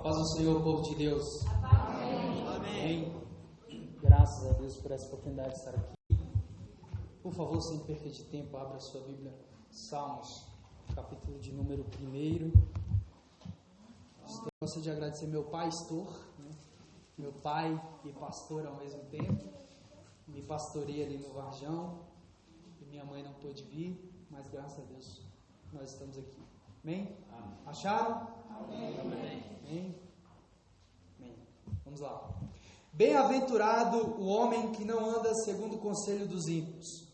Paz do Senhor, povo de Deus. Amém. Amém. Graças a Deus por essa oportunidade de estar aqui. Por favor, sem perca de tempo, abra a sua Bíblia. Salmos, capítulo de número 1. Gosto de agradecer meu pastor, meu pai e pastor ao mesmo tempo. Me pastoreia ali no Varjão. E minha mãe não pôde vir, mas graças a Deus nós estamos aqui. Amém? Amém. Acharam? Amém. Amém. Amém. Amém. Vamos lá. Bem-aventurado o homem que não anda segundo o conselho dos ímpios,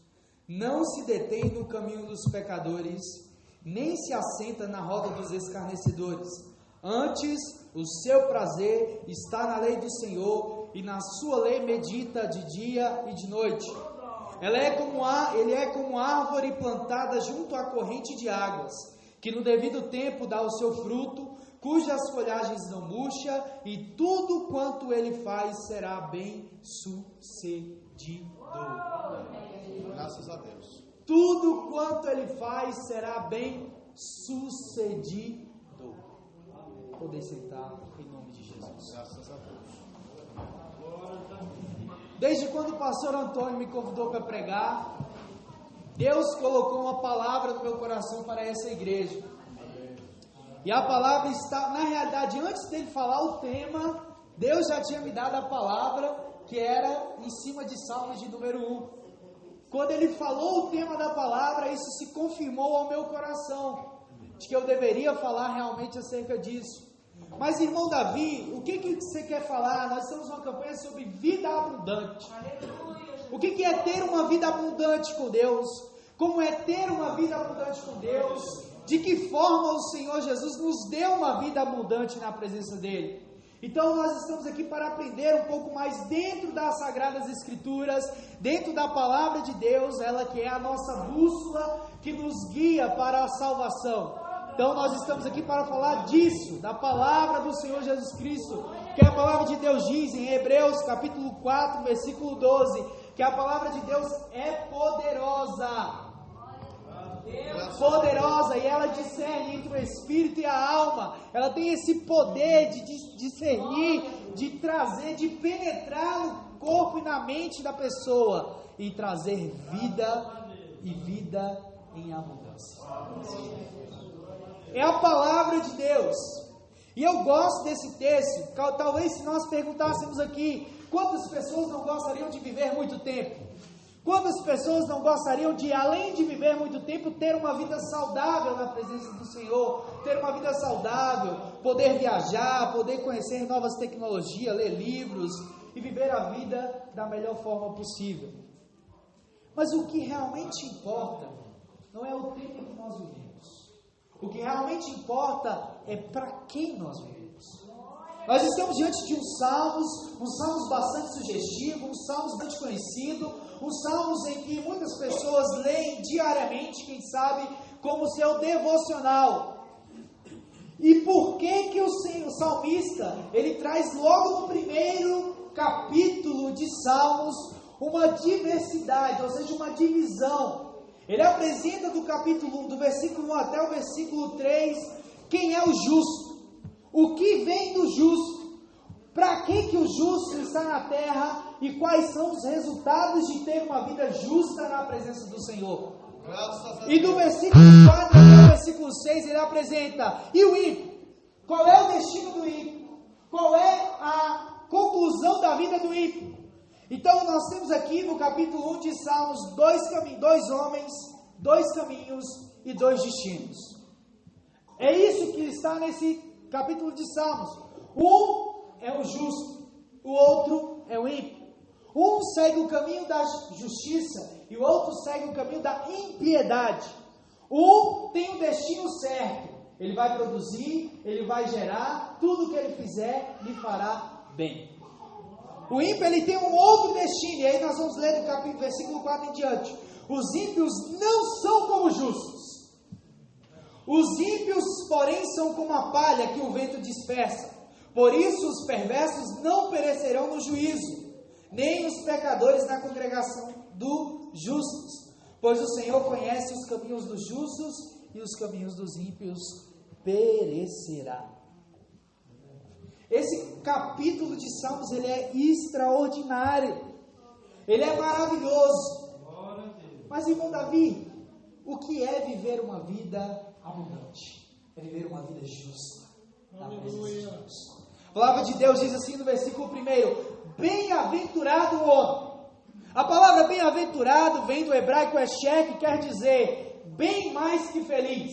não se detém no caminho dos pecadores, nem se assenta na roda dos escarnecedores. Antes, o seu prazer está na lei do Senhor, e na sua lei medita de dia e de noite. Ele é como árvore plantada junto à corrente de águas, que no devido tempo dá o seu fruto, cujas folhagens não murcha, e tudo quanto ele faz será bem sucedido. Graças a Deus. Tudo quanto ele faz será bem sucedido. Podem sentar em nome de Jesus. Graças a Deus. Desde quando o pastor Antônio me convidou para pregar, Deus colocou uma palavra no meu coração para essa igreja. E a palavra está, na realidade, antes dele falar o tema, Deus já tinha me dado a palavra, que era em cima de Salmos de número 1. Quando ele falou o tema da palavra, isso se confirmou ao meu coração, de que eu deveria falar realmente acerca disso. Mas, irmão Davi, o que você quer falar? Nós estamos numa campanha sobre vida abundante. O que é ter uma vida abundante com Deus? Como é ter uma vida abundante com Deus? De que forma o Senhor Jesus nos deu uma vida abundante na presença dEle? Então nós estamos aqui para aprender um pouco mais dentro das Sagradas Escrituras, dentro da Palavra de Deus, ela que é a nossa bússola, que nos guia para a salvação. Então nós estamos aqui para falar disso, da Palavra do Senhor Jesus Cristo, que a Palavra de Deus diz em Hebreus capítulo 4, versículo 12, que a Palavra de Deus é poderosa. Poderosa, e ela discerne entre o espírito e a alma. Ela tem esse poder de discernir, de trazer, de penetrar no corpo e na mente da pessoa e trazer vida e vida em abundância. É a palavra de Deus. E eu gosto desse texto. Talvez se nós perguntássemos aqui, quantas pessoas não gostariam de viver muito tempo? Quantas pessoas não gostariam de, além de viver muito tempo, ter uma vida saudável na presença do Senhor, ter uma vida saudável, poder viajar, poder conhecer novas tecnologias, ler livros e viver a vida da melhor forma possível? Mas o que realmente importa não é o tempo que nós vivemos. O que realmente importa é para quem nós vivemos. Nós estamos diante de uns salmos bastante sugestivos, uns salmos bastante conhecidos, uns salmos em que muitas pessoas leem diariamente, quem sabe, como seu devocional. E por que o salmista, ele traz logo no primeiro capítulo de Salmos uma diversidade, ou seja, uma divisão. Ele apresenta do capítulo 1, do versículo 1 até o versículo 3, quem é o justo. O que vem do justo? Para que o justo está na terra e quais são os resultados de ter uma vida justa na presença do Senhor? E do versículo 4 até o versículo 6 ele apresenta, e o ímpio? Qual é o destino do ímpio? Qual é a conclusão da vida do ímpio? Então nós temos aqui no capítulo 1 de Salmos dois homens, dois caminhos e dois destinos. É isso que está nesse capítulo de Salmos. Um é o justo, o outro é o ímpio. Um segue o caminho da justiça e o outro segue o caminho da impiedade. Um tem o destino certo, ele vai produzir, ele vai gerar, tudo que ele fizer lhe fará bem. O ímpio, ele tem um outro destino, e aí nós vamos ler do capítulo, versículo 4 em diante. Os ímpios não são como os justos. Os ímpios, porém, são como a palha que o vento dispersa. Por isso os perversos não perecerão no juízo, nem os pecadores na congregação dos justos. Pois o Senhor conhece os caminhos dos justos e os caminhos dos ímpios perecerá. Esse capítulo de Salmos, ele é extraordinário. Ele é maravilhoso. Mas, irmão Davi, o que é viver uma vida abundante? É viver uma vida justa. Na presença de Deus. A palavra de Deus diz assim no versículo 1: bem-aventurado o homem. A palavra bem-aventurado vem do hebraico eshek, que quer dizer bem mais que feliz,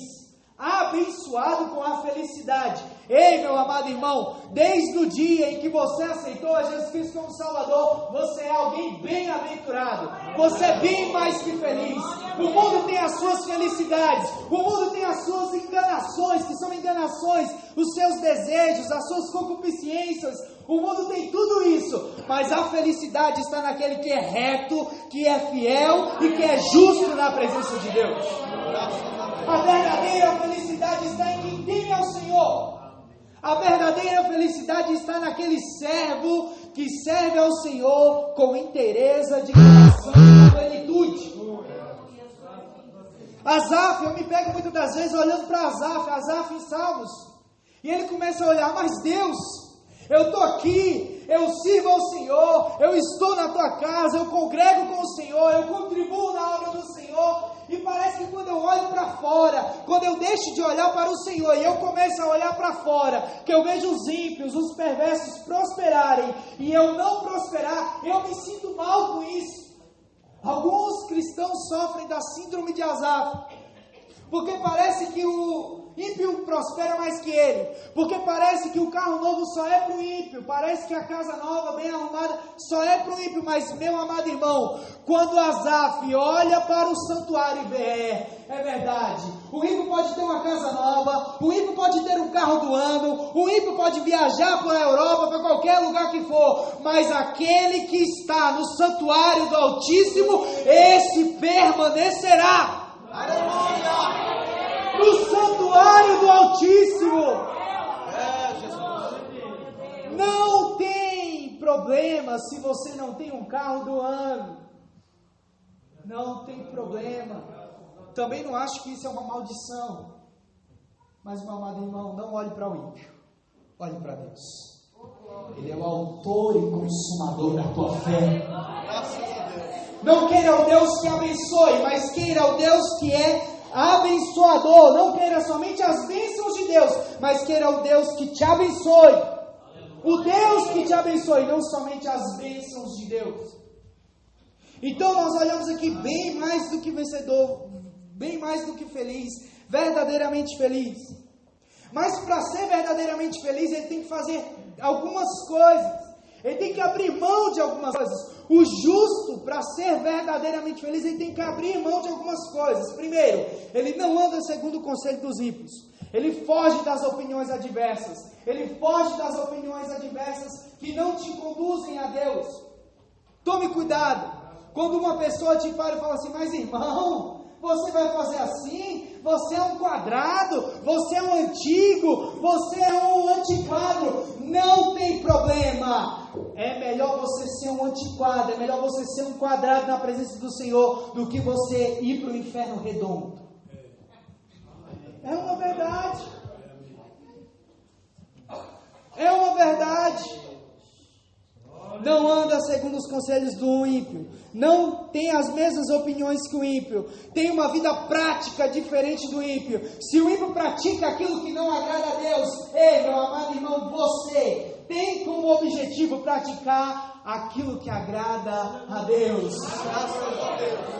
abençoado com a felicidade. Ei, meu amado irmão, desde o dia em que você aceitou a Jesus Cristo como Salvador, você é alguém bem-aventurado, você é bem mais que feliz. O mundo tem as suas felicidades, o mundo tem as suas enganações, que são enganações, os seus desejos, as suas concupiscências. O mundo tem tudo isso, mas a felicidade está naquele que é reto, que é fiel e que é justo na presença de Deus. A verdadeira felicidade está em quem teme ao Senhor. A verdadeira felicidade está naquele servo que serve ao Senhor com inteireza de coração e plenitude. Asaf, eu me pego muitas das vezes olhando para Asaf em Salmos, e ele começa a olhar, mas Deus, eu estou aqui, eu sirvo ao Senhor, eu estou na tua casa, eu congrego com o Senhor, eu contribuo na obra do Senhor, e parece que quando eu olho para fora, quando eu deixo de olhar para o Senhor e eu começo a olhar para fora, que eu vejo os ímpios, os perversos prosperarem e eu não prosperar, eu me sinto mal com isso. Alguns cristãos sofrem da síndrome de Asaf, porque parece que o ímpio prospera mais que ele, porque parece que o carro novo só é para o ímpio, parece que a casa nova, bem arrumada, só é para o ímpio. Mas, meu amado irmão, quando Asaf olha para o santuário e vê, é verdade, o ímpio pode ter uma casa nova, o ímpio pode ter um carro do ano, o ímpio pode viajar para a Europa, para qualquer lugar que for, mas aquele que está no santuário do Altíssimo, esse permanecerá. Aleluia! No santuário do Altíssimo. Não tem problema se você não tem um carro do ano. Não tem problema. Também não acho que isso é uma maldição. Mas, meu amado irmão, não olhe para o ímpio. Olhe para Deus. Ele é o autor e consumador da tua fé. Não queira o Deus que abençoe, mas queira o Deus que é abençoador. Não queira somente as bênçãos de Deus, mas queira o Deus que te abençoe. O Deus que te abençoe, não somente as bênçãos de Deus. Então nós olhamos aqui bem mais do que vencedor, bem mais do que feliz, verdadeiramente feliz. Mas para ser verdadeiramente feliz, ele tem que fazer algumas coisas. Ele tem que abrir mão de algumas coisas. O justo, para ser verdadeiramente feliz, ele tem que abrir mão de algumas coisas. Primeiro, ele não anda segundo o conselho dos ímpios. Ele foge das opiniões adversas. Ele foge das opiniões adversas que não te conduzem a Deus. Tome cuidado. Quando uma pessoa te para e fala assim, mas irmão, você vai fazer assim? Você é um quadrado, você é um antigo, você é um antiquado. Não tem problema. É melhor você ser um antiquado, é melhor você ser um quadrado na presença do Senhor do que você ir para o inferno redondo. É uma verdade. É uma verdade. Não anda segundo os conselhos do ímpio. Não tem as mesmas opiniões que o ímpio. Tem uma vida prática diferente do ímpio. Se o ímpio pratica aquilo que não agrada a Deus, ei, meu amado irmão, você tem como objetivo praticar aquilo que agrada a Deus. Graças a Deus.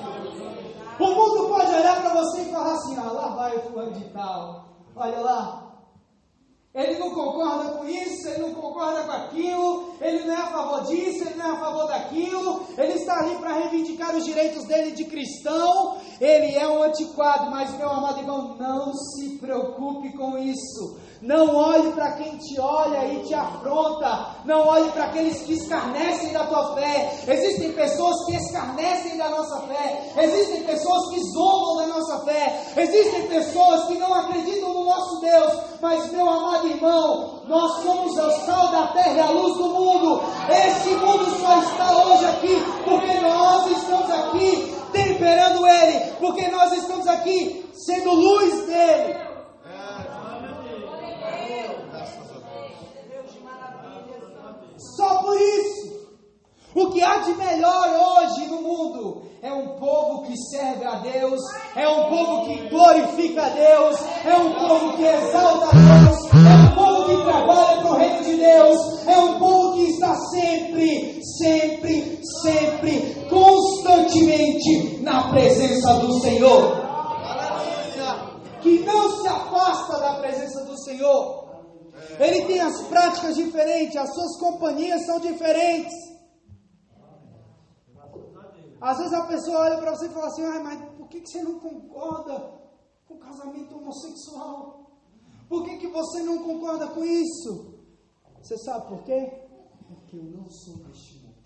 O mundo pode olhar para você e falar assim, ah, lá vai o fulano de tal. Olha lá. Ele não concorda com isso, ele não concorda com aquilo, ele não é a favor disso, ele não é a favor daquilo, ele está ali para reivindicar os direitos dele de cristão, ele é um antiquado, mas meu amado irmão, não se preocupe com isso. Não olhe para quem te olha e te afronta. Não olhe para aqueles que escarnecem da tua fé. Existem pessoas que escarnecem da nossa fé. Existem pessoas que zombam da nossa fé. Existem pessoas que não acreditam no nosso Deus. Mas, meu amado irmão, nós somos o sal da terra e a luz do mundo. Esse mundo só está hoje aqui porque nós estamos aqui temperando ele. Porque nós estamos aqui sendo luz dele. Só por isso. O que há de melhor hoje no mundo é um povo que serve a Deus, é um povo que glorifica a Deus, é um povo que exalta a Deus, é um povo que trabalha para o reino de Deus, é um povo que está sempre, constantemente na presença do Senhor. Que não se afasta da presença do Senhor. Ele tem as práticas diferentes, as suas companhias são diferentes. Às vezes a pessoa olha para você e fala assim: mas por que você não concorda com o casamento homossexual? Por que você não concorda com isso? Você sabe por quê? Porque eu não sou deste mundo.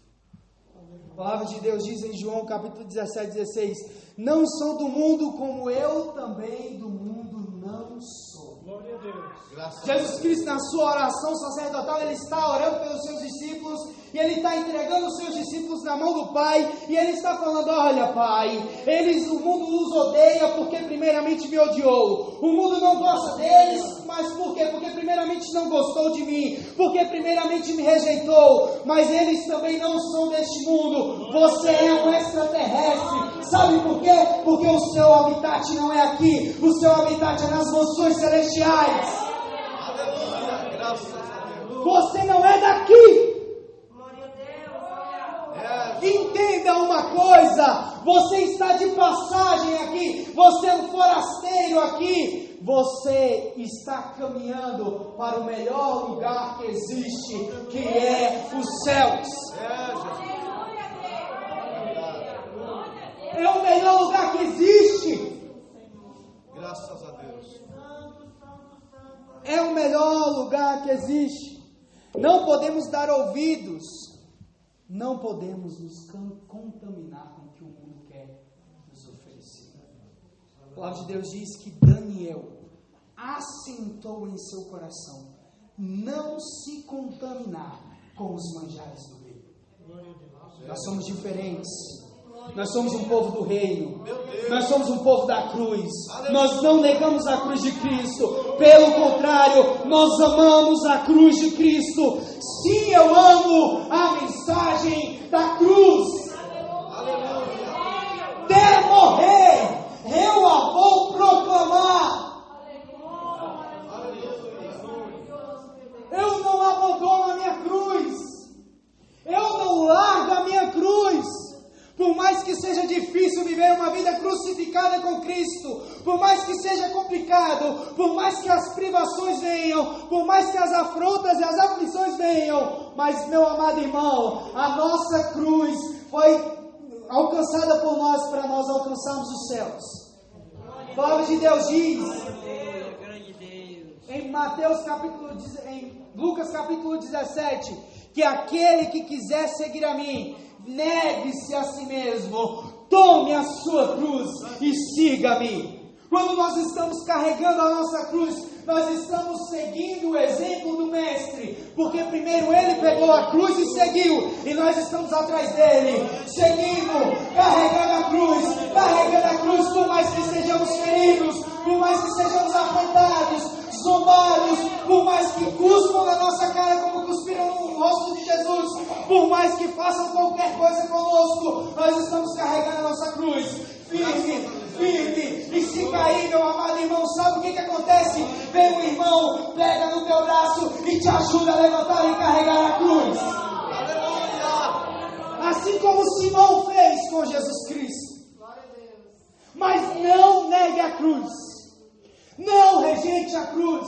A palavra de Deus diz em João capítulo 17, 16: não são do mundo como eu também do mundo não sou. Glória a Deus. Jesus Cristo, na sua oração sacerdotal, ele está orando pelos seus discípulos e ele está entregando os seus discípulos na mão do Pai, e ele está falando: olha, Pai, o mundo os odeia porque primeiramente me odiou. O mundo não gosta deles, mas por quê? Porque primeiramente não gostou de mim, porque primeiramente me rejeitou. Mas eles também não são deste mundo. Você é um extraterrestre. Sabe por quê? Porque o seu habitat não é aqui, o seu habitat é nas mansões celestiais. Você não é daqui. Entenda uma coisa: você está de passagem aqui, você é um forasteiro aqui, você está caminhando para o melhor lugar que existe, que é os céus. É o melhor lugar que existe. Graças a Deus. É o melhor lugar que existe. Não podemos dar ouvidos. Não podemos nos contaminar com o que o mundo quer nos oferecer. A palavra de Deus diz que Daniel assentou em seu coração não se contaminar com os manjares do reino. Nós somos diferentes. Nós somos um povo do reino. Nós somos um povo da cruz. Nós não negamos a cruz de Cristo. Pelo contrário, nós amamos a cruz de Cristo. Sim, eu amo a mensagem da cruz. Até morrer, eu a vou proclamar. Eu não abandono a minha cruz. Eu não largo a minha cruz. Por mais que seja difícil viver uma vida crucificada com Cristo, por mais que seja complicado, por mais que as privações venham, por mais que as afrontas e as aflições venham, mas, meu amado irmão, a nossa cruz foi alcançada por nós para nós alcançarmos os céus. A palavra de Deus diz em Lucas capítulo 17, que aquele que quiser seguir a mim, negue-se a si mesmo, tome a sua cruz e siga-me. Quando nós estamos carregando a nossa cruz, nós estamos seguindo o exemplo do Mestre, porque primeiro ele pegou a cruz e seguiu, e nós estamos atrás dele, seguindo, carregando a cruz, por mais que sejamos feridos, por mais que sejamos afrontados, zombados, por mais que cuspam na nossa cara como cuspiram no rosto de Jesus, por mais que façam qualquer coisa conosco, nós estamos carregando a nossa cruz, firme, e se cair, meu amado irmão, sabe o que acontece? Vem um irmão, pega no teu braço e te ajuda a levantar e carregar a cruz. Assim como Simão fez com Jesus Cristo. Mas não negue a cruz. Não rejeite a cruz.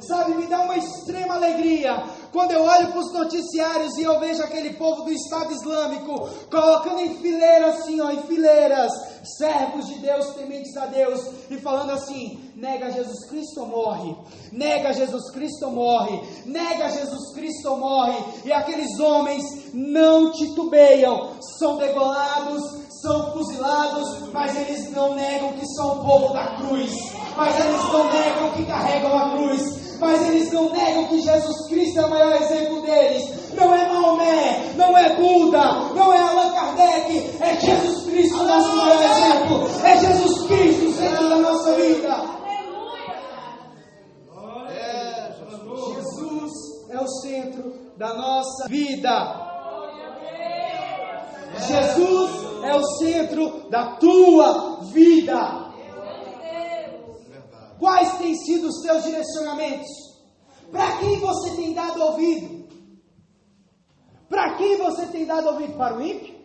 Sabe, me dá uma extrema alegria quando eu olho para os noticiários e eu vejo aquele povo do Estado Islâmico colocando em fileiras, assim, em fileiras, servos de Deus, tementes a Deus, e falando assim: nega Jesus Cristo ou morre, nega Jesus Cristo ou morre, nega Jesus Cristo ou morre. E aqueles homens não titubeiam, são degolados, são fuzilados, mas eles não negam que são o povo da cruz, mas eles não negam que carregam a cruz, mas eles não negam que Jesus Cristo é o maior exemplo deles. Não é Maomé, não é Buda, não é Allan Kardec, é Jesus Cristo o nosso maior exemplo, é Jesus Cristo o centro da nossa vida. Jesus é o centro da nossa vida. Jesus é o centro da tua vida. Quais têm sido os teus direcionamentos? Para quem você tem dado ouvido? Para quem você tem dado ouvido? Para o ímpio?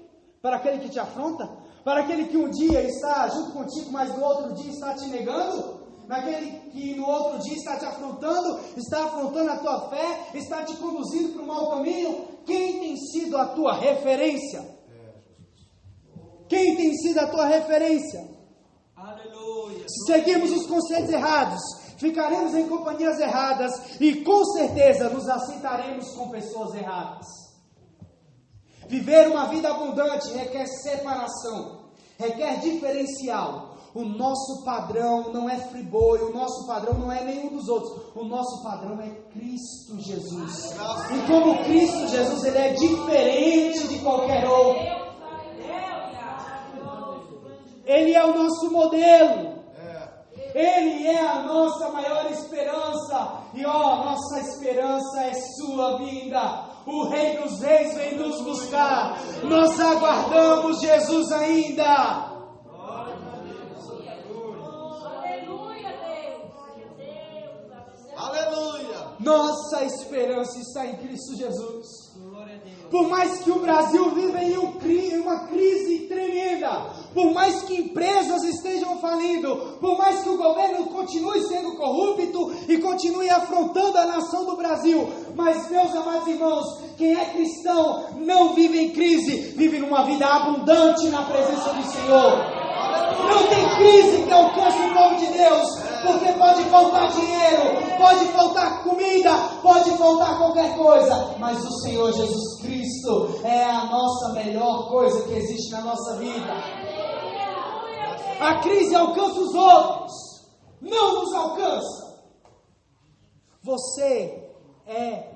Para aquele que te afronta? Para aquele que um dia está junto contigo, mas no outro dia está te negando? Naquele que no outro dia está te afrontando, está afrontando a tua fé, está te conduzindo para o mau caminho? Quem tem sido a tua referência? Quem tem sido a tua referência? Aleluia. Se seguirmos os conselhos errados, ficaremos em companhias erradas e com certeza nos aceitaremos com pessoas erradas. Viver uma vida abundante requer separação, requer diferencial. O nosso padrão não é friboi, o nosso padrão não é nenhum dos outros. O nosso padrão é Cristo Jesus. E como Cristo Jesus, Ele é diferente de qualquer outro. Ele é o nosso modelo. Ele é a nossa maior esperança. E nossa esperança é sua vinda. O Rei dos Reis vem nos buscar. Nós aguardamos Jesus ainda. Aleluia! Nossa esperança está em Cristo Jesus. Por mais que o Brasil viva em uma crise tremenda, por mais que empresas estejam falindo, por mais que o governo continue sendo corrupto e continue afrontando a nação do Brasil, mas, meus amados irmãos, quem é cristão não vive em crise, vive numa vida abundante na presença do Senhor. Não tem crise que alcance o povo de Deus, porque pode faltar dinheiro, pode faltar comida, pode faltar qualquer coisa, mas o Senhor Jesus Cristo é a nossa melhor coisa que existe na nossa vida. A crise alcança os outros, não nos alcança. Você é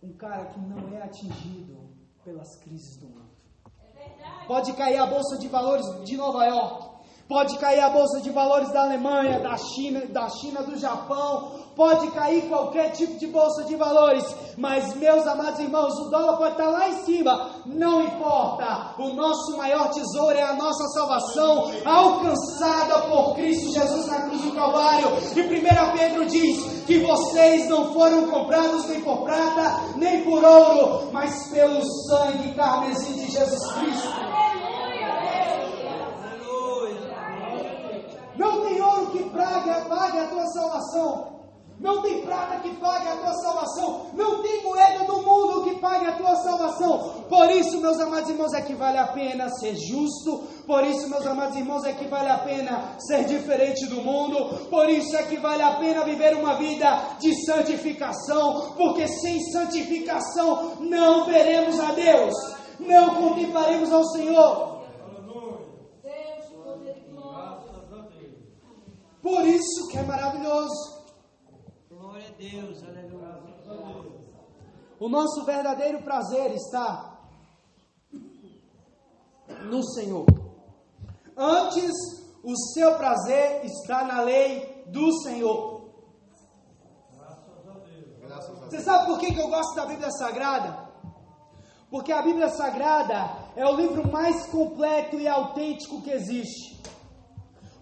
um cara que não é atingido pelas crises do mundo. Pode cair a bolsa de valores de Nova York, pode cair a bolsa de valores da Alemanha, da China, do Japão, pode cair qualquer tipo de bolsa de valores, mas, meus amados irmãos, o dólar pode estar lá em cima, não importa. O nosso maior tesouro é a nossa salvação, alcançada por Cristo Jesus na cruz do Calvário. E 1 Pedro diz que vocês não foram comprados nem por prata, nem por ouro, mas pelo sangue carmesim de Jesus Cristo. Não tem ouro que pague a tua salvação. Não tem prata que pague a tua salvação. Não tem moeda do mundo que pague a tua salvação. Por isso, meus amados irmãos, é que vale a pena ser justo. Por isso, meus amados irmãos, é que vale a pena ser diferente do mundo. Por isso é que vale a pena viver uma vida de santificação. Porque sem santificação não veremos a Deus. Não contemplaremos ao Senhor. Por isso que é maravilhoso. Glória a Deus, aleluia. O nosso verdadeiro prazer está no Senhor. Antes, o seu prazer está na lei do Senhor. Você sabe por que eu gosto da Bíblia Sagrada? Porque a Bíblia Sagrada é o livro mais completo e autêntico que existe.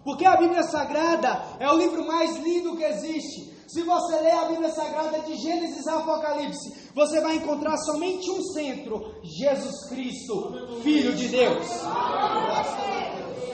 Porque a Bíblia Sagrada é o livro mais lindo que existe. Se você ler a Bíblia Sagrada de Gênesis a Apocalipse, você vai encontrar somente um centro: Jesus Cristo, Filho de Deus.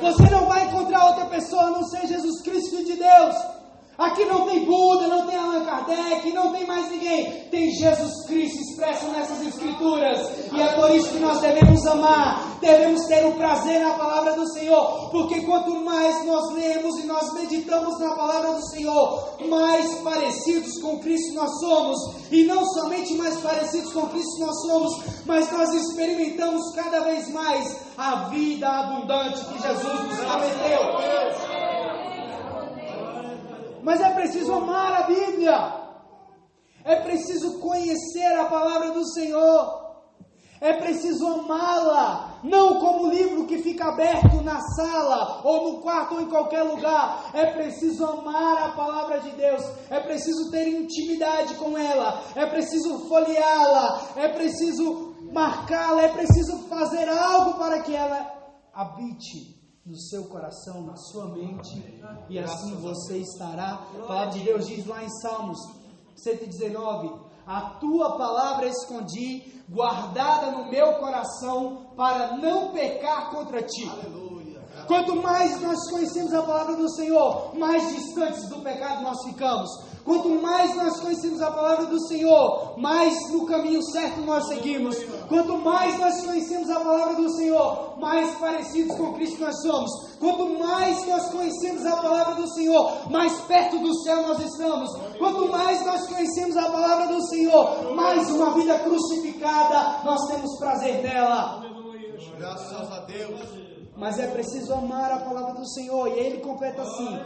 Você não vai encontrar outra pessoa a não ser Jesus Cristo, Filho de Deus. Aqui não tem Buda, não tem Allan Kardec, não tem mais ninguém. Tem Jesus Cristo expresso nessas escrituras. E é por isso que nós devemos amar, devemos ter o prazer na palavra do Senhor. Porque quanto mais nós lemos e nós meditamos na palavra do Senhor, mais parecidos com Cristo nós somos. E não somente mais parecidos com Cristo nós somos, mas nós experimentamos cada vez mais a vida abundante que Jesus nos prometeu. Mas é preciso amar a Bíblia. É preciso conhecer a palavra do Senhor. É preciso amá-la. Não como livro que fica aberto na sala, ou no quarto, ou em qualquer lugar. É preciso amar a palavra de Deus. É preciso ter intimidade com ela. É preciso folheá-la. É preciso marcá-la. É preciso fazer algo para que ela habite no seu coração, na sua mente, e assim você estará. A palavra de Deus diz lá em Salmos 119: a tua palavra escondi, guardada no meu coração, para não pecar contra ti. Aleluia. Quanto mais nós conhecemos a palavra do Senhor, mais distantes do pecado nós ficamos. Quanto mais nós conhecemos a palavra do Senhor, mais no caminho certo nós seguimos. Quanto mais nós conhecemos a palavra do Senhor, mais parecidos com Cristo nós somos. Quanto mais nós conhecemos a palavra do Senhor, mais perto do céu nós estamos. Quanto mais nós conhecemos a palavra do Senhor, mais uma vida crucificada nós temos prazer nela. Graças a Deus. Mas é preciso amar a palavra do Senhor. E ele completa assim: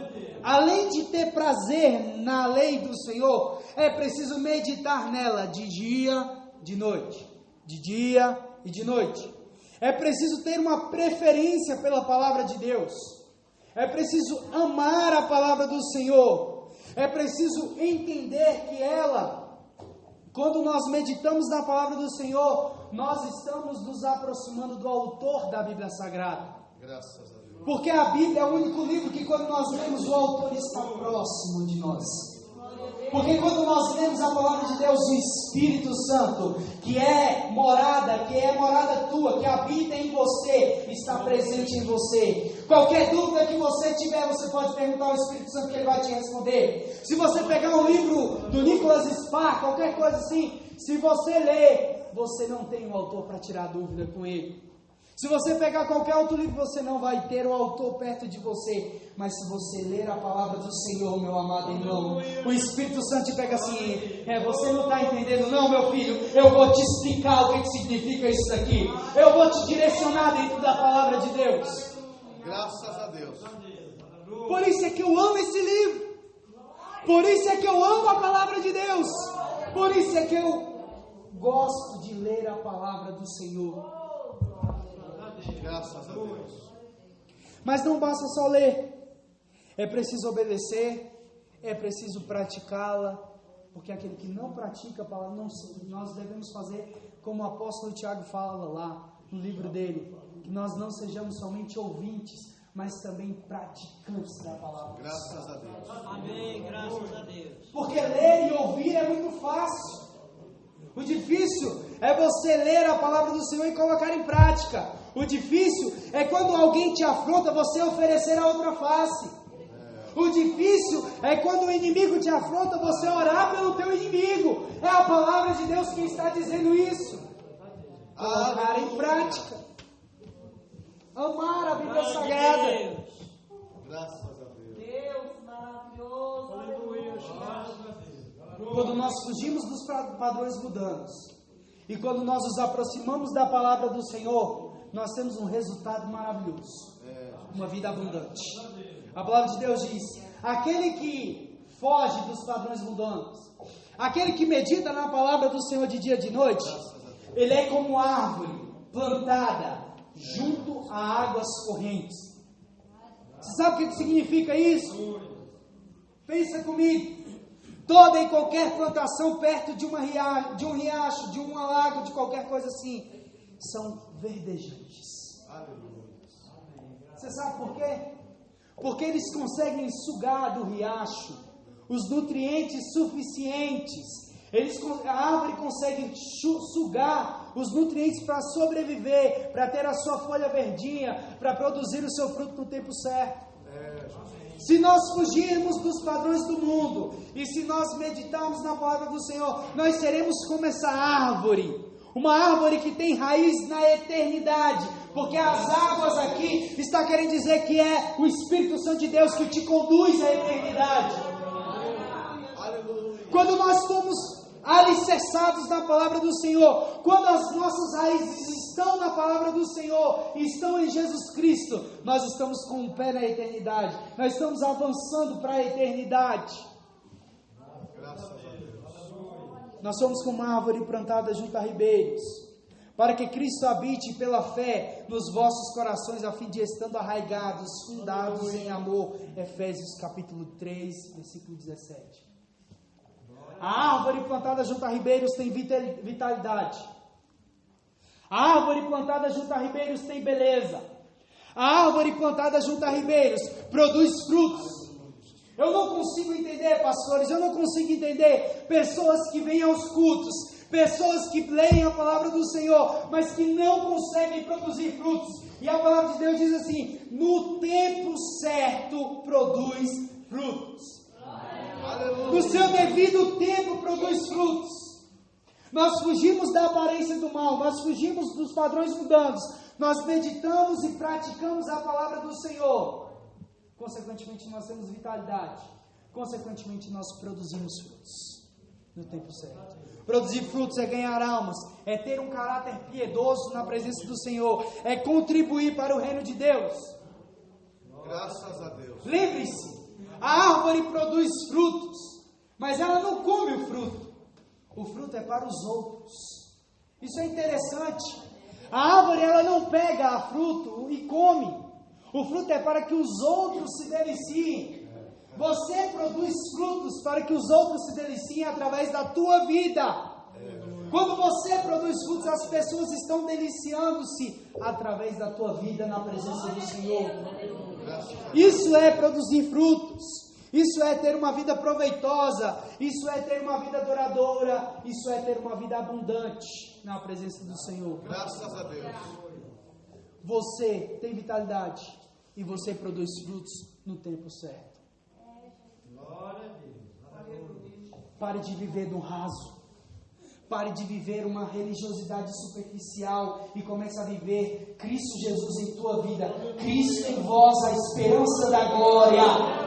além de ter prazer na lei do Senhor, é preciso meditar nela de dia, de noite. De dia e de noite. É preciso ter uma preferência pela palavra de Deus. É preciso amar a palavra do Senhor. É preciso entender que ela, quando nós meditamos na palavra do Senhor, nós estamos nos aproximando do autor da Bíblia Sagrada. Graças a Deus. Porque a Bíblia é o único livro que, quando nós lemos, o autor está próximo de nós. Porque quando nós lemos a palavra de Deus, o Espírito Santo, que é morada tua, que habita em você, está presente em você. Qualquer dúvida que você tiver, você pode perguntar ao Espírito Santo, que ele vai te responder. Se você pegar um livro do Nicholas Sparks, qualquer coisa assim, se você ler, você não tem o autor para tirar dúvida com ele. Se você pegar qualquer outro livro, você não vai ter o autor perto de você. Mas se você ler a palavra do Senhor, meu amado irmão, o Espírito Santo te pega assim: você não está entendendo não, meu filho? Eu vou te explicar o que significa isso daqui. Eu vou te direcionar dentro da palavra de Deus. Graças a Deus. Por isso é que eu amo esse livro. Por isso é que eu amo a palavra de Deus. Por isso é que eu gosto de ler a palavra do Senhor. Graças a Deus. Mas não basta só ler. É preciso obedecer. É preciso praticá-la. Porque aquele que não pratica a palavra, nós devemos fazer como o apóstolo Tiago fala lá no livro dele. Que nós não sejamos somente ouvintes, mas também praticantes da palavra. Graças a Deus. Amém, graças a Deus. Porque ler e ouvir é muito fácil. O difícil é você ler a palavra do Senhor e colocar em prática. O difícil é quando alguém te afronta, você oferecer a outra face. O difícil é quando o inimigo te afronta, você orar pelo teu inimigo. É a palavra de Deus que está dizendo isso. Colocar em prática. Amar a Bíblia Sagrada. Graças a Deus. Deus maravilhoso. Aleluia. Quando nós fugimos dos padrões mundanos e quando nós nos aproximamos da palavra do Senhor, nós temos um resultado maravilhoso. Uma vida abundante. A palavra de Deus diz: aquele que foge dos padrões mundanos, aquele que medita na palavra do Senhor de dia e de noite, ele é como árvore plantada junto a águas correntes. Você sabe o que significa isso? Pensa comigo. Toda e qualquer plantação perto de um riacho, de um lago, de qualquer coisa assim, são verdejantes. Você sabe por quê? Porque eles conseguem sugar do riacho os nutrientes suficientes. A árvore consegue sugar os nutrientes para sobreviver, para ter a sua folha verdinha, para produzir o seu fruto no tempo certo. Se nós fugirmos dos padrões do mundo e se nós meditarmos na palavra do Senhor, nós seremos como essa árvore. Uma árvore que tem raiz na eternidade. Porque as águas aqui está querendo dizer que é o Espírito Santo de Deus que te conduz à eternidade. Quando nós somos alicerçados na palavra do Senhor, quando as nossas raízes estão na palavra do Senhor, estão em Jesus Cristo, nós estamos com o pé na eternidade, nós estamos avançando para a eternidade. Graças a Deus. Nós somos como uma árvore plantada junto a ribeiros, para que Cristo habite pela fé nos vossos corações, a fim de estando arraigados, fundados em amor. Efésios capítulo 3, versículo 17. A árvore plantada junto a ribeiros tem vitalidade. A árvore plantada junto a ribeiros tem beleza. A árvore plantada junto a ribeiros produz frutos. Eu não consigo entender, pastores, eu não consigo entender pessoas que vêm aos cultos, pessoas que leem a palavra do Senhor, mas que não conseguem produzir frutos. E a palavra de Deus diz assim: no tempo certo produz frutos. No seu devido tempo produz frutos. Nós fugimos da aparência do mal, nós fugimos dos padrões mundanos, nós meditamos e praticamos a palavra do Senhor. Consequentemente, nós temos vitalidade. Consequentemente, nós produzimos frutos no tempo certo. Produzir frutos é ganhar almas, é ter um caráter piedoso na presença do Senhor, é contribuir para o reino de Deus. Graças a Deus. Lembre-se, a árvore produz frutos, mas ela não come o fruto. O fruto é para os outros. Isso é interessante. A árvore, ela não pega fruto e come. O fruto é para que os outros se deliciem. Você produz frutos para que os outros se deliciem através da tua vida. Quando você produz frutos, as pessoas estão deliciando-se através da tua vida na presença do Senhor. Isso é produzir frutos. Isso é ter uma vida proveitosa. Isso é ter uma vida duradoura. Isso é ter uma vida abundante na presença do Senhor. Graças a Deus. Você tem vitalidade e você produz frutos no tempo certo. Pare de viver no raso. Pare de viver uma religiosidade superficial e comece a viver Cristo Jesus em tua vida. Cristo em vós, a esperança da glória.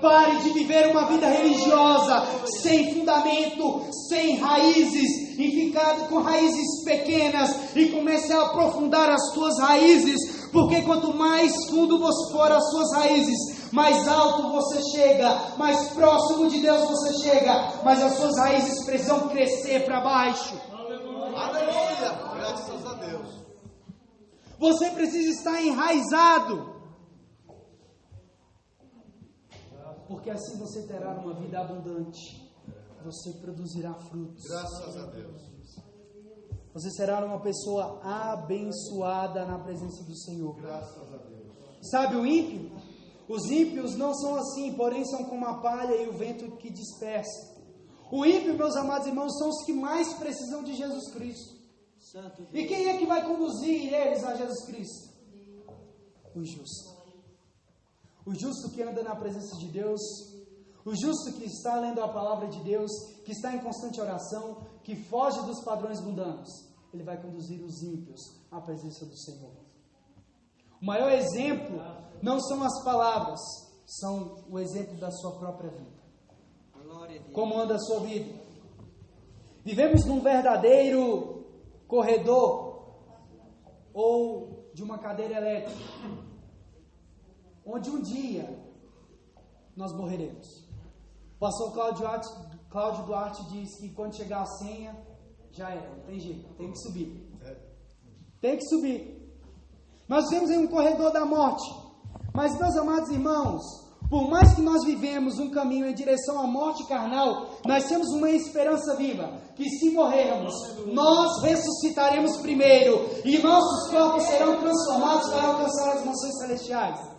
Pare de viver uma vida religiosa, sem fundamento, sem raízes, e ficar com raízes pequenas, e comece a aprofundar as tuas raízes, porque quanto mais fundo for as suas raízes, mais alto você chega, mais próximo de Deus você chega, mas as suas raízes precisam crescer para baixo. Aleluia! Graças a Deus. Você precisa estar enraizado, porque assim você terá uma vida abundante, você produzirá frutos. Graças a Deus. Você será uma pessoa abençoada na presença do Senhor. Graças a Deus. Sabe o ímpio? Os ímpios não são assim, porém são como a palha e o vento que dispersa. O ímpio, meus amados irmãos, são os que mais precisam de Jesus Cristo. E quem é que vai conduzir eles a Jesus Cristo? O justo. O justo que anda na presença de Deus, o justo que está lendo a palavra de Deus, que está em constante oração, que foge dos padrões mundanos, ele vai conduzir os ímpios à presença do Senhor. O maior exemplo não são as palavras, são o exemplo da sua própria vida. Como anda a sua vida? Vivemos num verdadeiro corredor ou de uma cadeira elétrica, onde um dia nós morreremos. O pastor Cláudio Duarte diz que quando chegar a senha, já era, não tem jeito, tem que subir. Tem que subir. Nós vivemos em um corredor da morte. Mas, meus amados irmãos, por mais que nós vivemos um caminho em direção à morte carnal, nós temos uma esperança viva, que se morrermos, nós ressuscitaremos primeiro, e nossos corpos serão transformados para alcançar as mansões celestiais.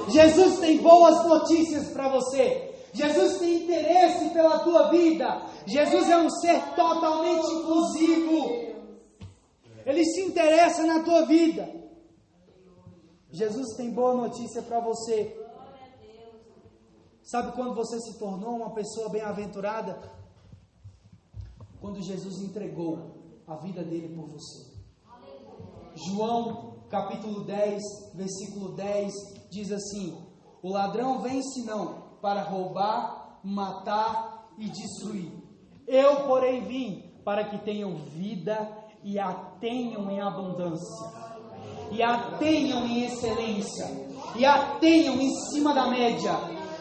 Jesus tem boas notícias para você. Jesus tem interesse pela tua vida. Jesus é um ser totalmente inclusivo. Ele se interessa na tua vida. Jesus tem boa notícia para você. Sabe quando você se tornou uma pessoa bem-aventurada? Quando Jesus entregou a vida dele por você. João capítulo 10, versículo 10, diz assim: o ladrão vem senão para roubar, matar e destruir. Eu, porém, vim para que tenham vida e a tenham em abundância, e a tenham em excelência, e a tenham em cima da média.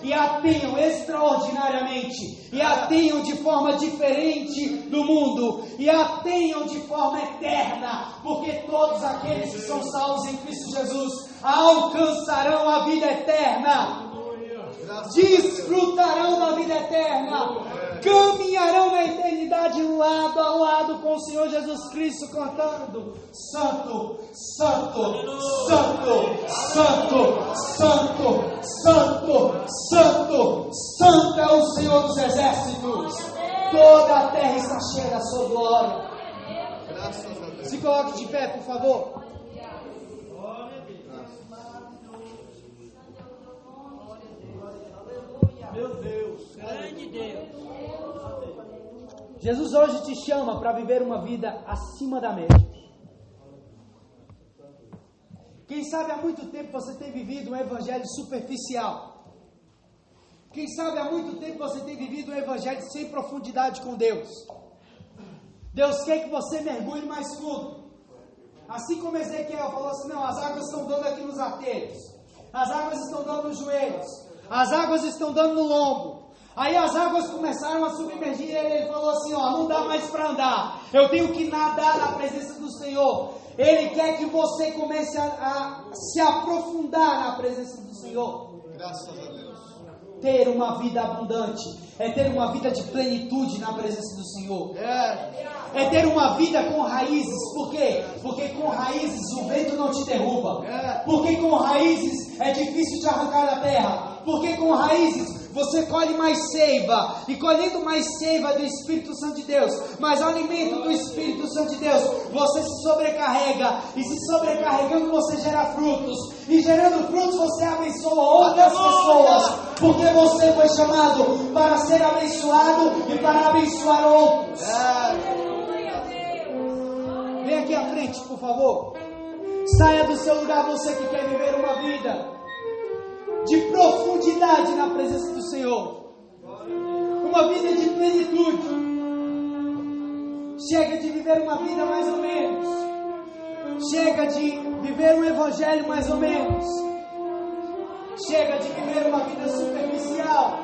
e a tenham extraordinariamente, e a tenham de forma diferente do mundo, e a tenham de forma eterna, porque todos aqueles que são salvos em Cristo Jesus alcançarão a vida eterna, desfrutarão da vida eterna, caminharão na eternidade lado a lado com o Senhor Jesus Cristo, cantando: Santo, Santo, Santo, Santo, Santo, Santo, Santo, Santo é o Senhor dos exércitos. Toda a terra está cheia da sua glória. Se coloque de pé, por favor. Meu Deus, grande Deus. Jesus hoje te chama para viver uma vida acima da média. Quem sabe há muito tempo você tem vivido um evangelho superficial. Quem sabe há muito tempo você tem vivido um evangelho sem profundidade com Deus. Deus quer que você mergulhe mais fundo. Assim como Ezequiel falou assim: não, as águas estão dando aqui nos arteiros, as águas estão dando nos joelhos, as águas estão dando no lombo. Aí as águas começaram a submergir e ele falou assim: ó, não dá mais para andar, eu tenho que nadar na presença do Senhor. Ele quer que você comece a se aprofundar na presença do Senhor. Graças a Deus. Ter uma vida abundante é ter uma vida de plenitude na presença do Senhor. É ter uma vida com raízes. Por quê? Porque com raízes o vento não te derruba. Porque com raízes é difícil te arrancar da terra. Porque com raízes você colhe mais seiva. E colhendo mais seiva do Espírito Santo de Deus, mais alimento do Espírito Santo de Deus, você se sobrecarrega. E se sobrecarregando você gera frutos. E gerando frutos você abençoa outras pessoas. Porque você foi chamado para ser abençoado e para abençoar outros. Vem aqui à frente, por favor. Saia do seu lugar, você que quer viver uma vida de profundidade na presença do Senhor. Uma vida de plenitude. Chega de viver uma vida mais ou menos. Chega de viver um evangelho mais ou menos. Chega de viver uma vida superficial.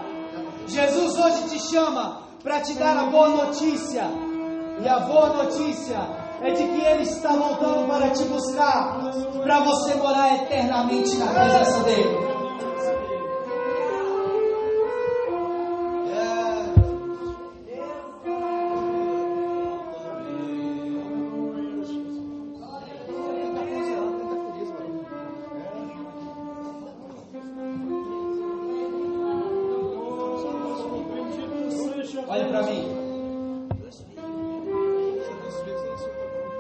Jesus hoje te chama para te dar a boa notícia. E a boa notícia é de que Ele está voltando para te buscar, para você morar eternamente na presença dEle. Olha para mim.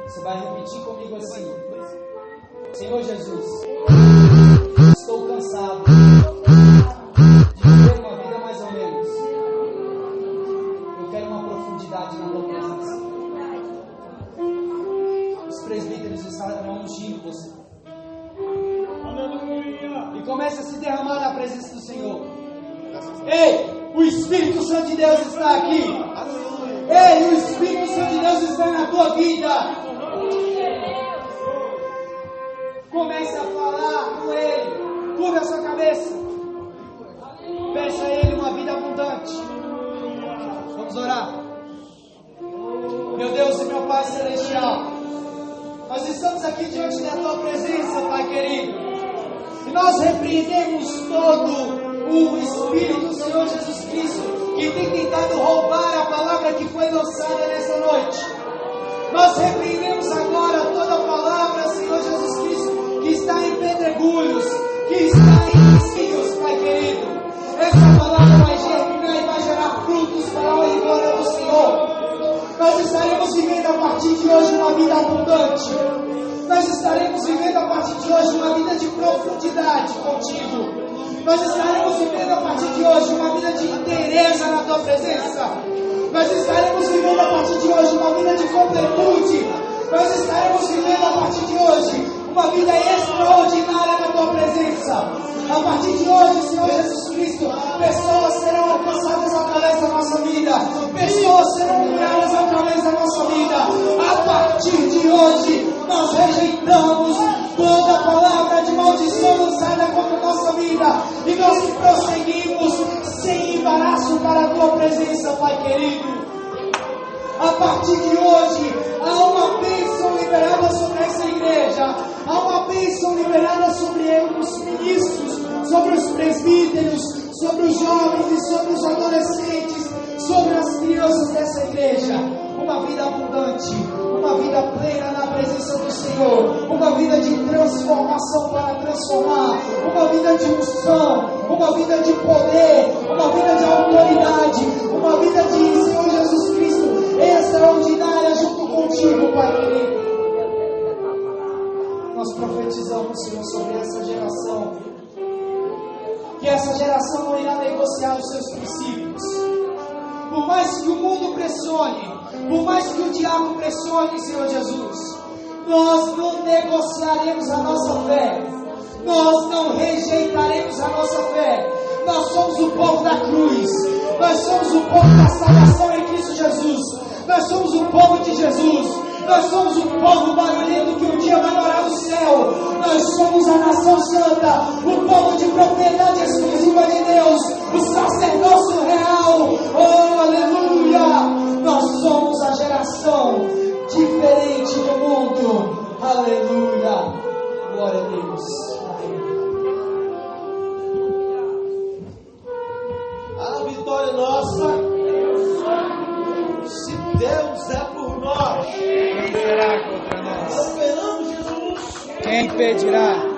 Você vai repetir comigo assim: Senhor Jesus, estou cansado de viver uma vida mais ou menos. Eu quero uma profundidade na tua presença. Os presbíteros estarão ungindo você. E comece a se derramar na presença do Senhor. Ei! O Espírito Santo de Deus está aqui. Ei, o Espírito Santo de Deus está na tua vida. Comece a falar com Ele. Curva a sua cabeça. Peça a Ele uma vida abundante. Vamos orar. Meu Deus e meu Pai Celestial, nós estamos aqui diante da tua presença, Pai querido. E nós repreendemos todo o Espírito do Senhor Jesus Cristo que tem tentado roubar a palavra que foi lançada nessa noite. Nós repreendemos agora toda a palavra, Senhor Jesus Cristo, que está em pedregulhos, que está em espinhos, Pai querido. Essa palavra vai germinar e vai gerar frutos para a honra e glória do Senhor. Nós estaremos vivendo a partir de hoje uma vida abundante. Nós estaremos vivendo a partir de hoje uma vida de profundidade contigo. Nós estaremos vivendo a partir de hoje uma vida de inteireza na tua presença. Nós estaremos vivendo a partir de hoje uma vida de completude. Nós estaremos vivendo a partir de hoje uma vida extraordinária na tua presença. A partir de hoje, Senhor Jesus Cristo, pessoas serão alcançadas através da nossa vida. Pessoas serão curadas através da nossa vida. A partir de hoje, nós rejeitamos toda palavra de maldição lançada contra nós. nossa vida e nós prosseguimos sem embaraço para a tua presença, Pai querido. A partir de hoje, há uma bênção liberada sobre essa igreja, há uma bênção liberada sobre os ministros, sobre os presbíteros, sobre os jovens e sobre os adolescentes, sobre as crianças dessa igreja. Uma vida abundante, uma vida plena na presença do Senhor, uma vida de transformação para transformar, uma vida de unção, uma vida de poder, uma vida de autoridade, uma vida de Senhor Jesus Cristo extraordinária junto contigo, Pai querido. Nós profetizamos, Senhor, sobre essa geração, que essa geração não irá negociar os seus princípios. Por mais que o mundo pressione, por mais que o diabo pressione, Senhor Jesus, nós não negociaremos a nossa fé, nós não rejeitaremos a nossa fé. Nós somos o povo da cruz, nós somos o povo da salvação em Cristo Jesus, nós somos o povo de Jesus, nós somos o povo barulhento que um dia vai morar no céu, nós somos a nação santa, o povo de propriedade exclusiva de Deus, o sacerdócio real, oh aleluia! Nós somos a geração diferente do mundo, aleluia! Glória a Deus. A vitória é nossa. Se Deus é por nós, Quem será contra nós? esperamos Jesus. Quem impedirá?